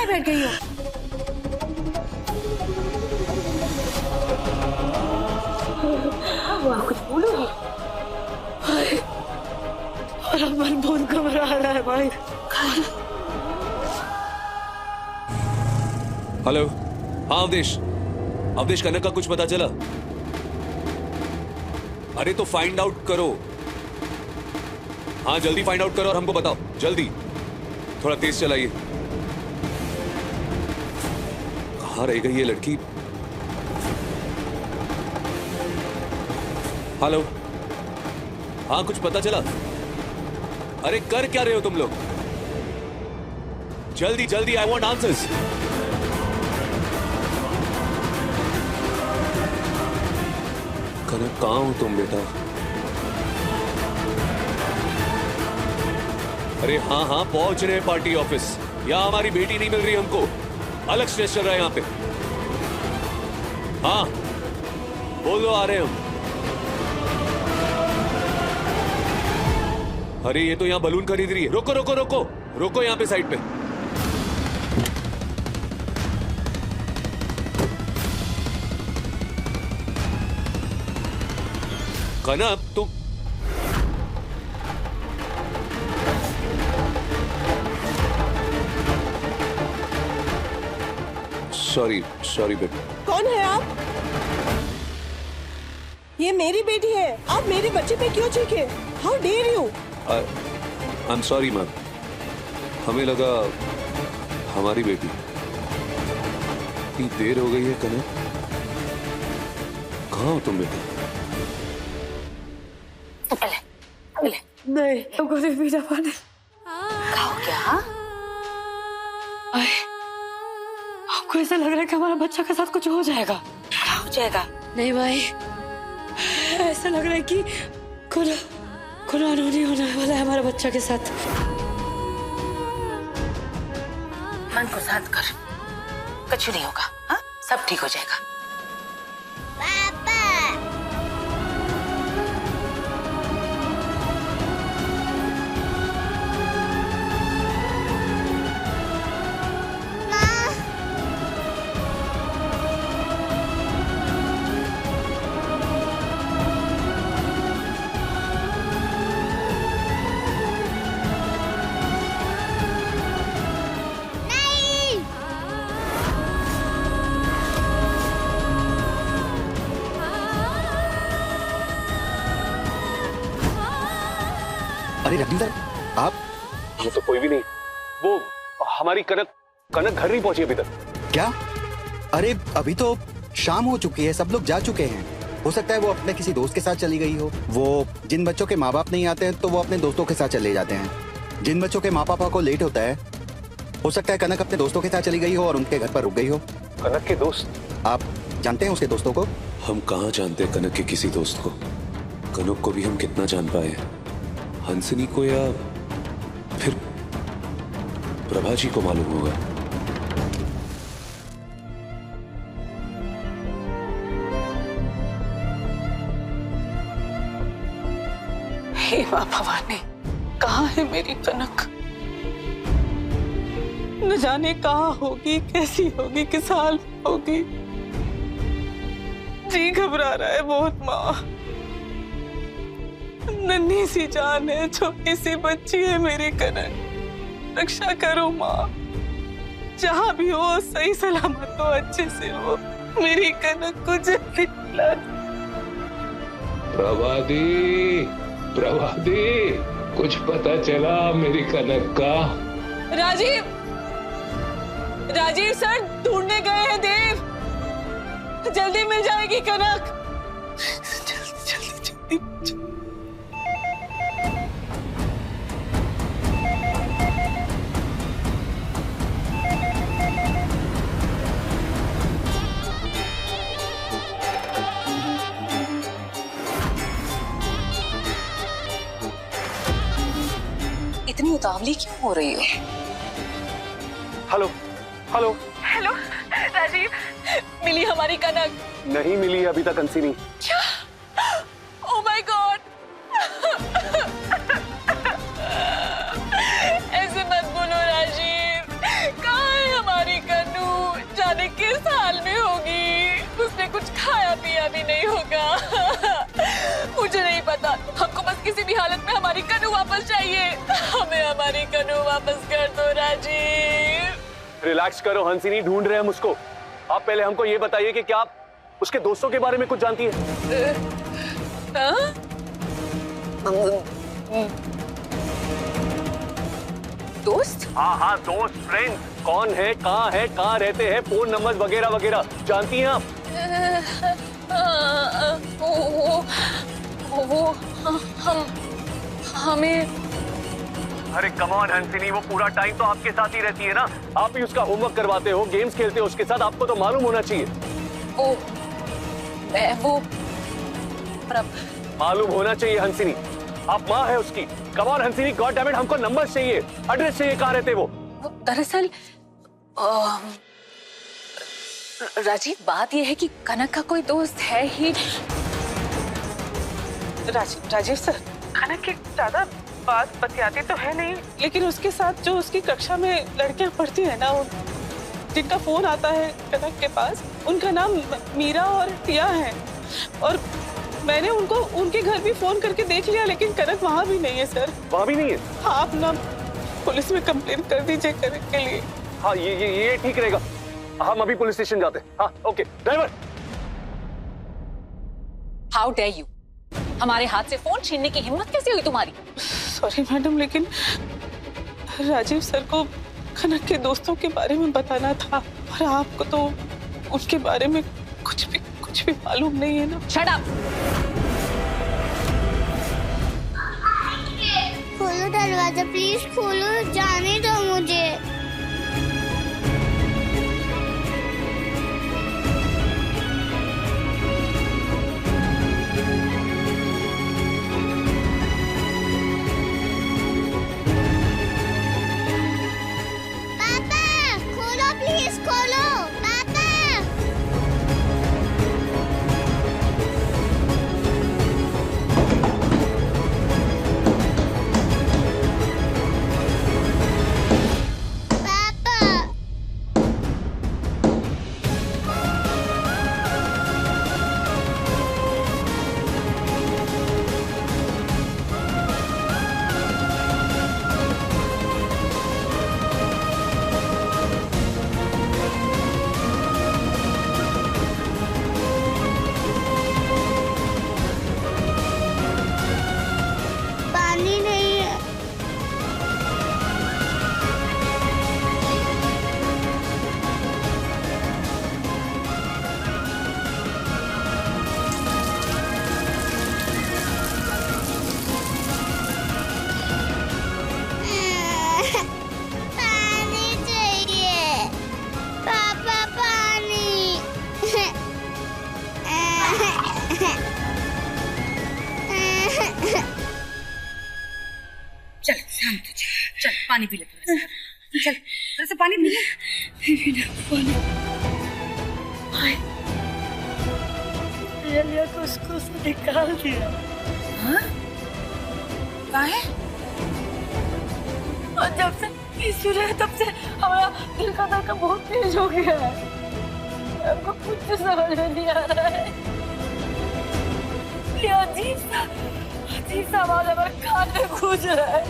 यहाँ बैठ गई हो? वाह, कुछ बोलोगी? और मन बहुत घबरा रहा है भाई। हेलो, हाँ अवधेश। अवधेश, कनक का कुछ पता चला? अरे तो फाइंड आउट करो। हाँ जल्दी फाइंड आउट करो और हमको बताओ जल्दी। थोड़ा तेज चलाइए। कहाँ रह गई ये लड़की? हेलो, हाँ कुछ पता चला? अरे कर क्या रहे हो तुम लोग? जल्दी जल्दी, आई वांट आंसर्स। कनक, कहाँ हो तुम बेटा? अरे हाँ हाँ, पहुंच रहे पार्टी ऑफिस। यहाँ हमारी बेटी नहीं मिल रही हमको। अलग स्ट्रेस चल रहा है यहाँ पे। हाँ बोलो, आ रहे हम। अरे ये तो यहाँ बलून खरीद रही है। रोको रोको रोको रोको, यहाँ पे साइड पे। कनक तुम, सॉरी सॉरी बेटा। कौन है आप? ये मेरी बेटी है, आप मेरे बच्चे पे क्यों चीखे? How dare you? I am sorry ma'am, हमें लगा हमारी बेटी। इतनी देर हो गई है कनक, कहाँ हो तुम बेटा? नहीं, हमको नहीं पीना पानी। खाओ क्या? हमको ऐसा लग रहा है कि हमारा बच्चा के साथ कुछ हो जाएगा। क्या हो जाएगा? नहीं भाई, ऐसा लग रहा है कि कुछ अनहोनी होने वाला है हमारे बच्चा के साथ। मन को शांत कर, कुछ नहीं होगा। हाँ, सब ठीक हो जाएगा। अरे रविंदर, आप? ये तो कोई भी नहीं। वो हमारी कनक घर नहीं पहुंची अभी तक। क्या? अरे अभी तो शाम हो चुकी है, सब लोग जा चुके हैं। हो सकता है वो अपने किसी दोस्त के साथ चली गई हो। वो जिन बच्चों के माँ बाप नहीं आते हैं तो वो अपने दोस्तों के साथ चले जाते हैं। जिन बच्चों के माँ पापा को लेट होता है, हो सकता है कनक अपने दोस्तों के साथ चली गई हो और उनके घर पर रुक गई हो। कनक के दोस्त? आप जानते हैं उसके दोस्तों को? हम कहाँ जानते हैं कनक के किसी दोस्त को। कनक को भी हम कितना जान पाए, हंसनी को या फिर प्रभा जी को मालूम होगा। हे माँ भवानी, कहाँ है मेरी कनक? न जाने कहाँ होगी, कैसी होगी, किस हाल में होगी। जी घबरा रहा है बहुत माँ। नन्ही सी जान है, छोटी सी बच्ची है मेरी कनक। रक्षा करो माँ, जहाँ भी हो सही सलामत हो, अच्छे से हो। मेरी कनक को जल्दी ला। प्रभादी, कुछ पता चला मेरी कनक का? राजीव सर ढूंढने गए हैं देव। जल्दी मिल जाएगी कनक। जल्दी। इतनी उतावली क्यों हो रही हो? हेलो हेलो हेलो राजीव, मिली हमारी कनक? नहीं मिली अभी तक हंसिनी। क्या? ओह माय गॉड, ऐसे मत बोलो राजीव। कहाँ है हमारी कुछ खाया पिया भी नहीं होगा। मुझे नहीं पता, हमको बस किसी भी हालत में हमारी कन्नू वापस चाहिए। हमें हमारी कन्नू वापस कर दो राजीव। रिलैक्स करो हंसिनी, ढूंढ रहे हैं हम उसको। आप पहले हमको ये बताइए कि क्या आप उसके दोस्तों के बारे में कुछ जानती है? दोस्त? हाँ, दोस्त, फ्रेंड। कौन है, कहाँ रहते हैं, फोन नंबर वगैरह वगैरह जानती हैं आप? हमें। अरे कम ऑन हंसिनी, वो पूरा टाइम तो आपके साथ ही रहती है ना। आप ही उसका होमवर्क करवाते हो, गेम्स खेलते हो उसके साथ, आपको तो मालूम होना चाहिए। मालूम होना चाहिए हंसिनी, आप माँ है उसकी। Come on Hansini, god damn it, हमको नंबर चाहिए, एड्रेस चाहिए, कहाँ रहते वो? दरअसल राजीव, बात यह है कि कनक का कोई दोस्त है ही। राजीव सर, कनक की ज्यादा बात बतियाती तो है नहीं, लेकिन उसके साथ जो उसकी कक्षा में लड़कियां पढ़ती है ना, जिनका फोन आता है कनक के पास, उनका नाम मीरा और टिया है। और मैंने उनको उनके घर भी फोन करके देख लिया, लेकिन कनक वहाँ भी नहीं है सर। वहाँ भी नहीं है? हाँ, आप ना पुलिस में कंप्लेंट कर दीजिए कनक के लिए। हाँ, ये ठीक रहेगा। हम अभी पुलिस स्टेशन जाते हैं। हाँ, okay. Driver, how dare you, हमारे हाथ से फोन छीनने की हिम्मत कैसे हुई तुम्हारी? सॉरी मैडम, लेकिन राजीव सर को कनक के दोस्तों के बारे में बताना था, और आपको तो उनके बारे में कुछ भी मालूम नहीं है ना। Shut up. खोलो दरवाजा, प्लीज खोलो, जाने दो मुझे। पापा खोलो, प्लीज खोलो, पापा। पानी नहीं है। पानी चाहिए पापा, पानी। चल शांत हो जा, चल पानी पी ले, चल थोड़ा सा पानी पी ले। लिया को स्कूल से निकाल दिया। हाँ? काहे? और जब से इशू रहे तब से हमारा दिल का धड़कन बहुत तेज हो गया है। हमको कुछ समझ में नहीं आ रहा है। ये अजीब सा आवाज हमारे कान में गूंज रहा है।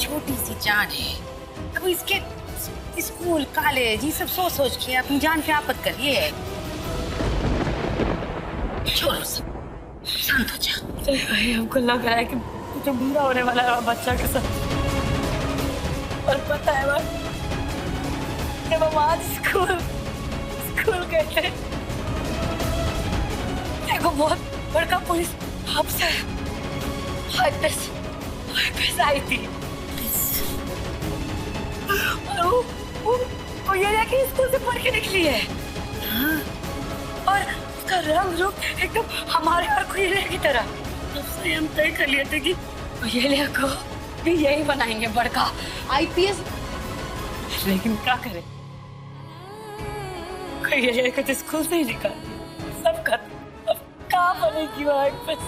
छोटी सी जान है, अब इसके स्कूल कॉलेज ये सब सोच के अपनी जान पे आफत कर ये है। छोड़ो सब, शांत हो जा। भाई, हमको लग रहा है कि कुछ बुरा होने वाला है बच्चा के साथ। और पता है बस, जब हम आज स्कूल गए थे, देखो बहुत बड़का पुलिस अफसर आई थी। और वो ये लेके स्कूल से पढ़ के निकली है। हाँ। और उसका रंग रूप एकदम हमारे और कोयले की तरह। तब से हम तय कर लिए थे कि कोयले को भी यही बनाएंगे बड़का IPS। लेकिन क्या करें, कोयले को तो स्कूल से ही निकाल सब खत्म। कहाँ बनेगी वो IPS?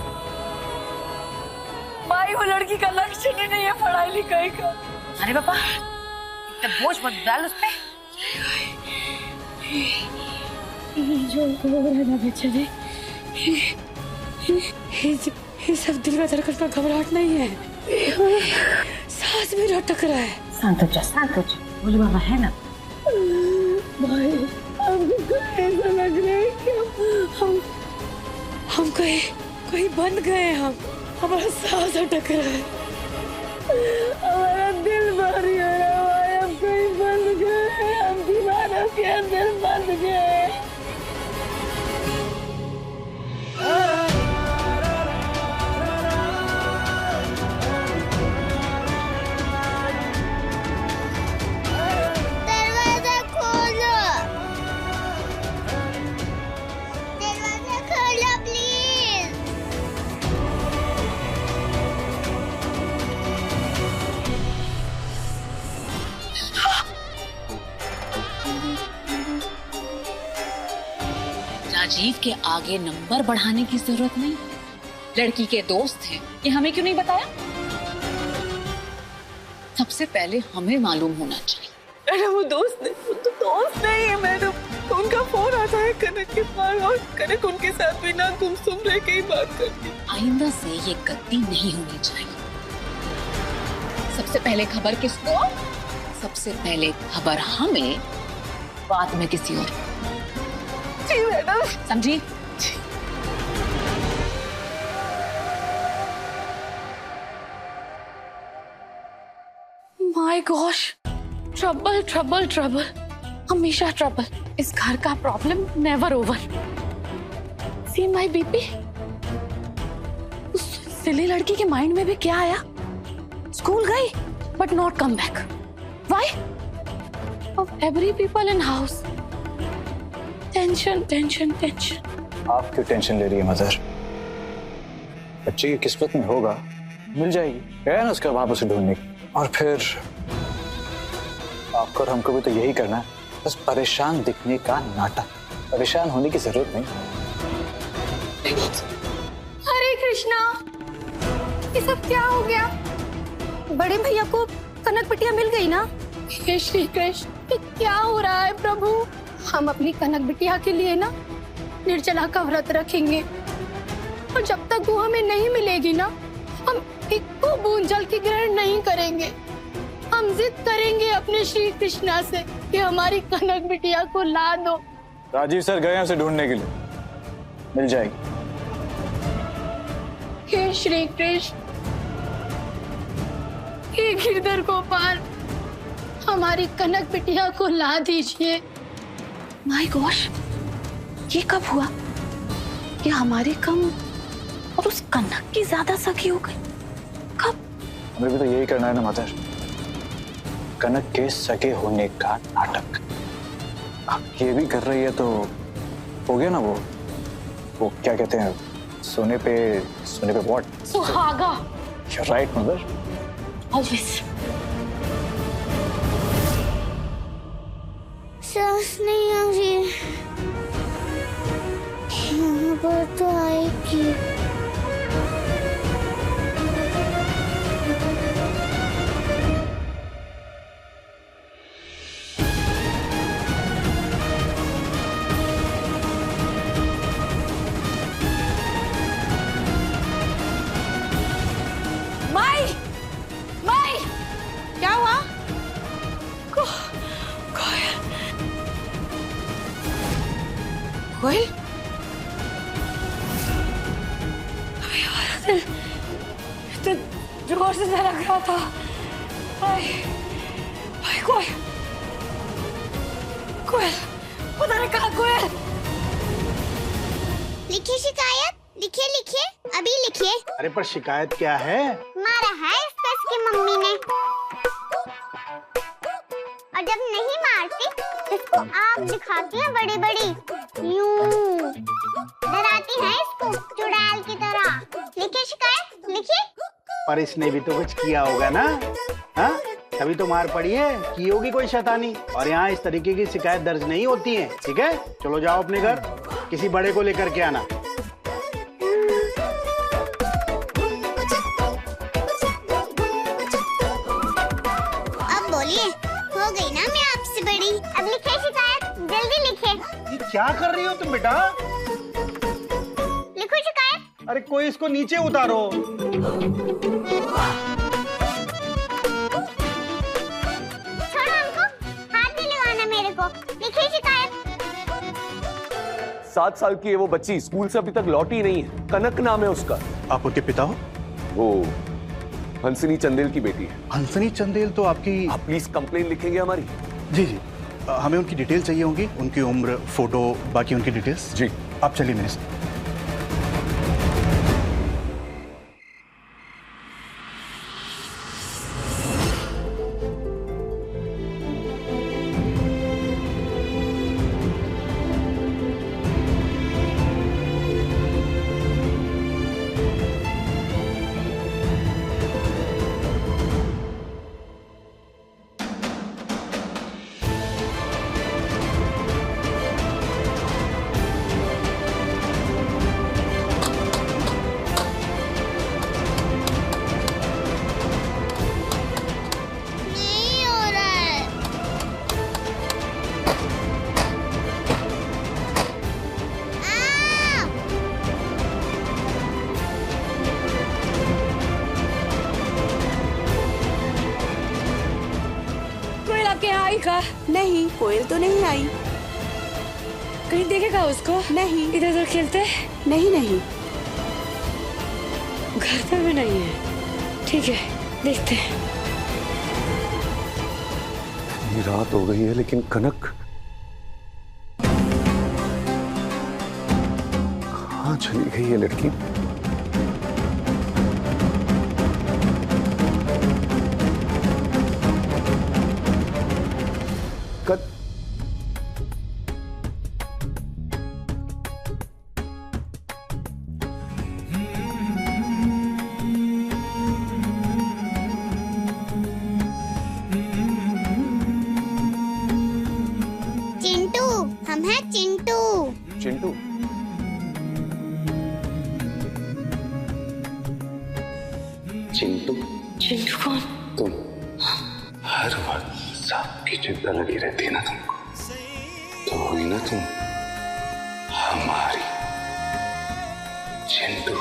भाई, वो लड़की का लक्ष्य ही नहीं है पढ़ाई लिखाई का। अरे पापा, इतना बोझ मत डाल उस पे। जो घबराना बच्चा ने, ये सब दिल का धड़कन का घबराहट नहीं है, सांस में अटक रहा है। शांत हो जा, बोलो बाबा है ना। भाई हमको ऐसा लग रहा है कि हम कहीं बंद गए, हमारा सांस अटक रहा है, हमारा दिल भारी हो रहा है, हम कहीं बंद गए, हम दीवारों के अंदर बंद गए। दरवाजा खोलो, दरवाजा खोलो प्लीज। राजीव के आगे नंबर बढ़ाने की जरूरत नहीं, लड़की के दोस्त हैं, ये हमें क्यों नहीं बताया? सबसे पहले हमें मालूम होना चाहिए। मैडम वो दोस्त नहीं, वो तो दोस्त नहीं है मैडम। उनका फोन आता है कनक के पास और कनक उनके साथ बिना गुमसुम रह के ही बात करती। आइंदा से ये गलती नहीं होनी चाहिए। सबसे पहले खबर किसको? सबसे पहले खबर हमें, बाद में किसी और। जी मैडम। समझी? My gosh, trouble trouble trouble, हमेशा ट्रबल। इस घर का problem never over. See my BP. उस सिली लड़की के माइंड में भी क्या आया? स्कूल गई but not come back. Why? Of every people in house. Tension tension tension. आप क्यों टेंशन ले रही है मदर? बच्चे की किस्मत में होगा, मिल जाएगी। गया ना उसका वहां उसे ढूंढने की। और फिर आपको और हमको भी तो यही करना है, बस परेशान दिखने का नाटक। परेशान होने की जरूरत नहीं। हरे कृष्णा, ये सब क्या हो गया? बड़े भैया को कनक बिटिया मिल गई ना? हे श्री कृष्ण, ये क्या हो रहा है प्रभु? हम अपनी कनक बिटिया के लिए ना निर्जला का व्रत रखेंगे, और जब तक वो हमें नहीं मिलेगी ना, हम एक बूंद जल की ग्रहण नहीं करेंगे। हम जिद करेंगे अपने श्री कृष्णा से कि हमारी कनक बिटिया को ला दो। राजीव सर गए हैं उसे ढूंढने के लिए, मिल जाएगी। हे श्री कृष्ण, हे गिरधर गोपाल, हमारी कनक बिटिया को ला दीजिए। माय गॉश, ये कब हुआ कि हमारी कम और उस कनक की ज्यादा सखी हो गई? कब? हमें भी तो यही करना है ना मदर, कनक के सगे होने का नाटक। आप ये भी कर रही है तो हो गया ना वो क्या कहते हैं, सोने पे व्हाट? सुहागा। You're right mother. ऑलवेज। सांस नहीं आ रही, यहाँ पर तो आएगी। माई, क्या हुआ? कोयल, तो जोर से धड़क रहा था। भाई कोयल, पता नहीं कहाँ कोयल। लिखिए शिकायत, लिखिए अभी लिखिए। अरे पर शिकायत क्या है? मारा है इसको इसकी मम्मी ने, और जब नहीं मारती इसको आँख दिखाती है बड़ी बड़ी, यूं डराती है इसको चुड़ैल की तरह। लिखिए शिकायत, लिखिए। पर इसने भी तो कुछ किया होगा ना, हाँ? तभी तो मार पड़ी है, की होगी कोई शैतानी। और यहाँ इस तरीके की शिकायत दर्ज नहीं होती है, ठीक है? चलो जाओ अपने घर, किसी बड़े को लेकर के आना। अब बोलिए, हो गई ना मैं आपसे बड़ी? अब लिखिए शिकायत, जल्दी लिखिए। रखे। ये क्या कर रही हो तुम बेटा? लिखो शिकायत। अरे कोई इसको नीचे उतारो। छोड़ो हमको, हाथ नहीं लगाना मेरे को। लिखी शिकायत। 7 साल की है वो बच्ची, स्कूल से अभी तक लौटी नहीं है। कनक नाम है उसका। आप उनके पिता हो? वो हंसनी चंदेल की बेटी है। हंसनी चंदेल तो आपकी? आप प्लीज कंप्लेन लिखेंगे हमारी? जी जी, हमें उनकी डिटेल चाहिए होंगी, उनकी उम्र, फोटो, बाकी उनकी डिटेल्स। जी आप चलिए मेरे साथ। नहीं, कोयल तो नहीं आई। कहीं देखेगा उसको? नहीं। इधर उधर खेलते? नहीं नहीं। घर पर भी नहीं है। ठीक है, देखते हैं। ये रात हो गई है लेकिन कनक कहाँ चली गई है लड़की? चिंटू? चिंटू? चिंटू कौन? तुम हर वक्त सांप की चिंता लगी रहती है ना तुमको, तो हुई ना तुम हमारी चिंटू।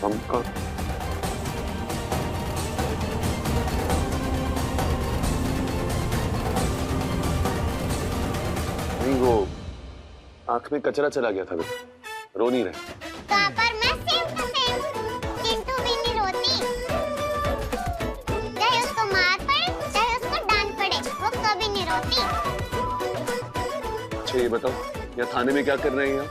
हमका नहीं, वो आंख में कचरा चला गया था, रो नहीं रहे। पर मैं सेम टू सेम चिंटू भी नहीं रोती। चाहे उसको मार पड़े, चाहे उसको डांट पड़े, वो कभी नहीं रोती। अच्छा ये बताओ, यहाँ थाने में क्या कर रहे हैं आप?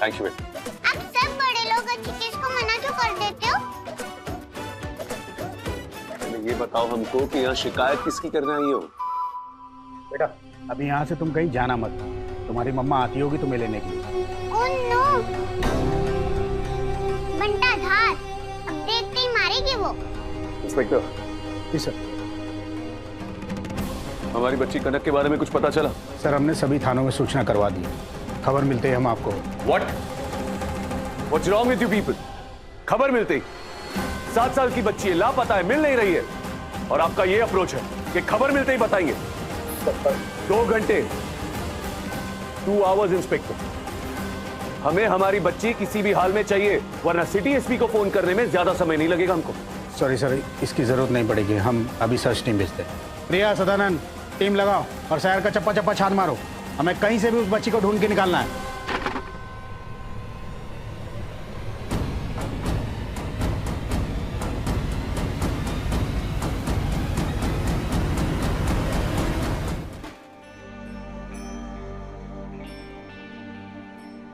थैंक यू बेटा। आप सब बड़े लोग अच्छी चीज को मना क्यों कर देते हो? ये बताओ हमको कि यहाँ शिकायत किसकी करने आई हो? बेटा अभी यहाँ से तुम कहीं जाना मत, तुम्हारी मम्मा आती होगी तुम्हें लेने के लिए। ओह नो, बंटा धार, अब देखते ही मारेगी वो। इंस्पेक्टर। जी सर। हमारी बच्ची कनक के बारे में कुछ पता चला? सर हमने सभी थानों में सूचना करवा दी, खबर मिलते ही हम आपको। What's wrong with you people? खबर मिलते ही 7 साल की बच्ची है, लापता है, मिल नहीं रही है, और आपका ये अप्रोच है कि खबर मिलते ही बताएंगे। 2 घंटे 2 hours इंस्पेक्टर। हमें हमारी बच्ची किसी भी हाल में चाहिए, वरना सिटी एसपी को फोन करने में ज्यादा समय नहीं लगेगा हमको। सॉरी सर, इसकी जरूरत नहीं पड़ेगी, हम अभी सर्च टीम भेजते हैं। प्रिया, सदानंद, टीम लगाओ और शहर का चप्पा चप्पा छान मारो, हमें कहीं से भी उस बच्ची को ढूंढ के निकालना है।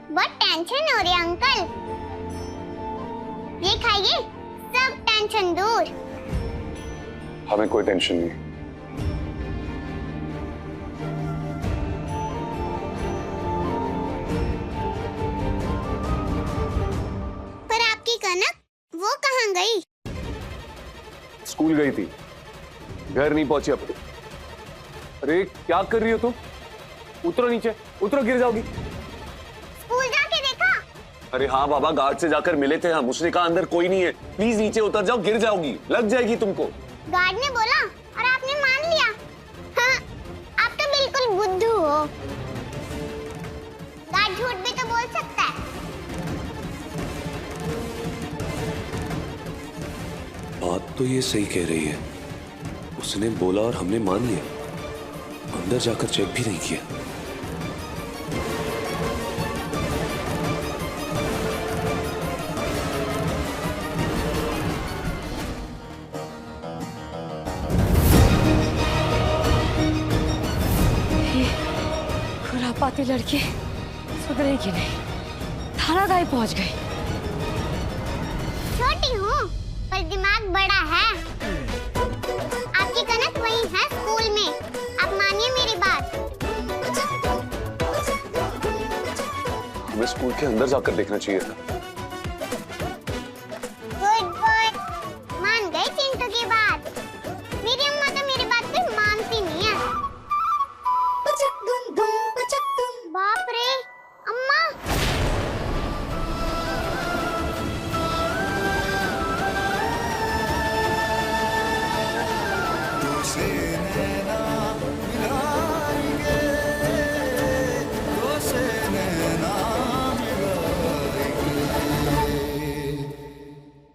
बहुत टेंशन हो रही है अंकल, ये खाइए, सब टेंशन दूर। हमें कोई टेंशन नहीं। वो कहाँ गई? स्कूल गई थी, घर नहीं पहुंची अब। अरे क्या कर रही हो तुम? उतरो नीचे, उतरो, गिर जाओगी। स्कूल जाके देखा? अरे हाँ बाबा, गार्ड से जाकर मिले थे हम, उसने कहा अंदर कोई नहीं है, प्लीज नीचे उतर जाओ, गिर जाओगी, लग जाएगी तुमको। गार्ड ने बोला और आपने मान लिया? हाँ, आप तो बिल्कुल बुद्धू हो। गार्ड झूठ भी तो बोल सकता है। बात तो ये सही कह रही है, उसने बोला और हमने मान लिया, अंदर जाकर चेक भी नहीं किया। खुरापाती लड़की सुधरेगी नहीं, थाना दाई पहुंच गई। छोटी हूँ पर दिमाग बड़ा है। आपकी कनक वही है स्कूल में, आप मानिए मेरी बात। हमें स्कूल के अंदर जाकर देखना चाहिए था।